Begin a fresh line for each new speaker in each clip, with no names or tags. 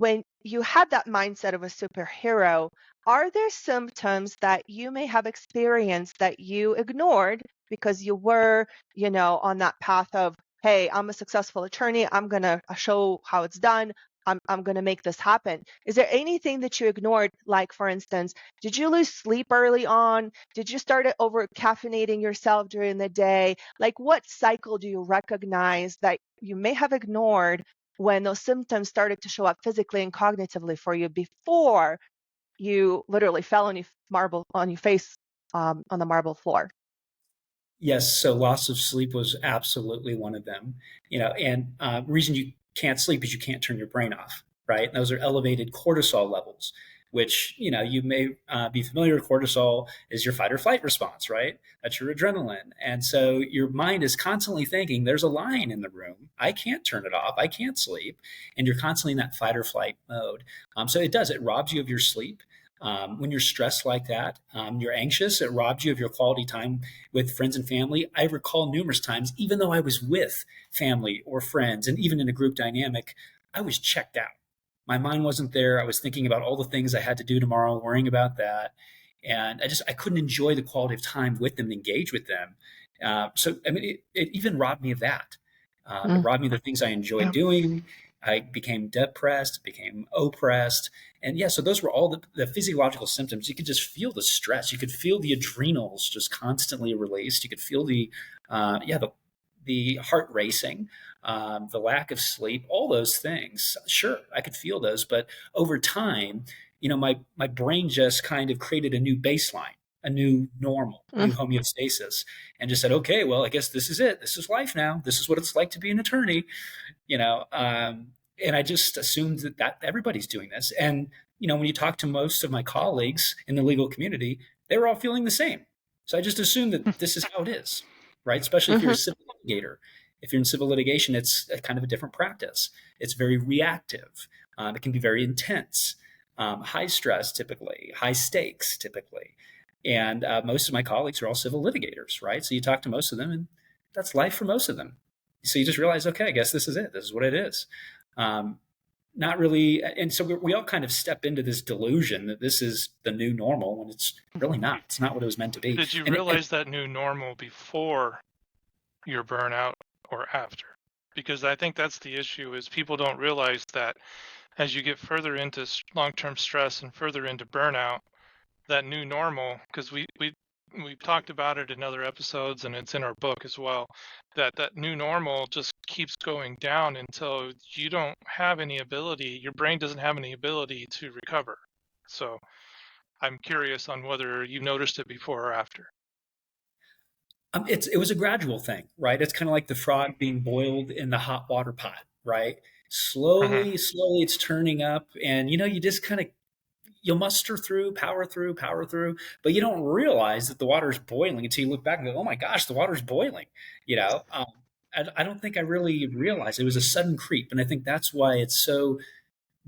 when you had that mindset of a superhero, are there symptoms that you may have experienced that you ignored because you were, on that path of, hey, I'm a successful attorney. I'm going to show how it's done. I'm going to make this happen. Is there anything that you ignored? Like, for instance, did you lose sleep early on? Did you start over caffeinating yourself during the day? Like, what cycle do you recognize that you may have ignored when those symptoms started to show up physically and cognitively for you before you literally fell on your face on the marble floor?
Yes, so loss of sleep was absolutely one of them. And reason you can't sleep is you can't turn your brain off, right? And those are elevated cortisol levels, which you may be familiar with. Cortisol is your fight or flight response, right? That's your adrenaline, and so your mind is constantly thinking, "There's a lion in the room. I can't turn it off. I can't sleep," and you're constantly in that fight or flight mode. So it robs you of your sleep. When you're stressed like that, you're anxious, it robs you of your quality time with friends and family. I recall numerous times, even though I was with family or friends, and even in a group dynamic, I was checked out. My mind wasn't there. I was thinking about all the things I had to do tomorrow, worrying about that. And I couldn't enjoy the quality of time with them, engage with them. So, I mean, it even robbed me of that. It
Mm,
robbed me of the things I enjoyed
yeah.
doing. I became depressed, became oppressed. And yeah, so those were all the physiological symptoms. You could just feel the stress. You could feel the adrenals just constantly released. You could feel the heart racing, the lack of sleep, all those things. Sure, I could feel those, but over time, my brain just kind of created a new baseline, a new normal,
Mm,
new homeostasis, and just said, okay, well, I guess this is it. This is life now. This is what it's like to be an attorney, you know. And I just assumed that everybody's doing this. And when you talk to most of my colleagues in the legal community, they were all feeling the same. So I just assumed that this is how it is, right? Especially if you're a
mhm,
civil litigator. If you're in civil litigation, it's a kind of a different practice. It's very reactive. It can be very intense, high stress typically, high stakes typically. And most of my colleagues are all civil litigators, right? So you talk to most of them, and that's life for most of them. So you just realize, okay, I guess this is it. This is what it is. Um, Not really. And so we all kind of step into this delusion that this is the new normal when it's really not. It's not what it was meant to be.
Did you
And
realize that new normal before your burnout or after? Because I think that's the issue is people don't realize that as you get further into long-term stress and further into burnout, that new normal, because we've talked about it in other episodes and it's in our book as well, that new normal just keeps going down until you don't have any ability, your brain doesn't have any ability to recover. So I'm curious on whether you noticed it before or after.
it was a gradual thing, right? It's kind of like the frog being boiled in the hot water pot, right?
Hmm.
Slowly, slowly, it's turning up, and you just kind of you'll muster through, power through, but you don't realize that the water is boiling until you look back and go, "Oh my gosh, the water's boiling." You know, I don't think I really realized it was a sudden creep, and I think that's why it's so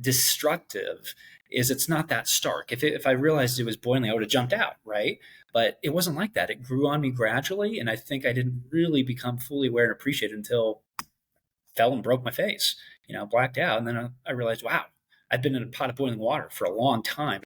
destructive. Is it's not that stark. If I realized it was boiling, I would have jumped out, right? But it wasn't like that. It grew on me gradually, and I think I didn't really become fully aware and appreciate it until I fell and broke my face, blacked out, and then I realized, wow, I've been in a pot of boiling water for a long time.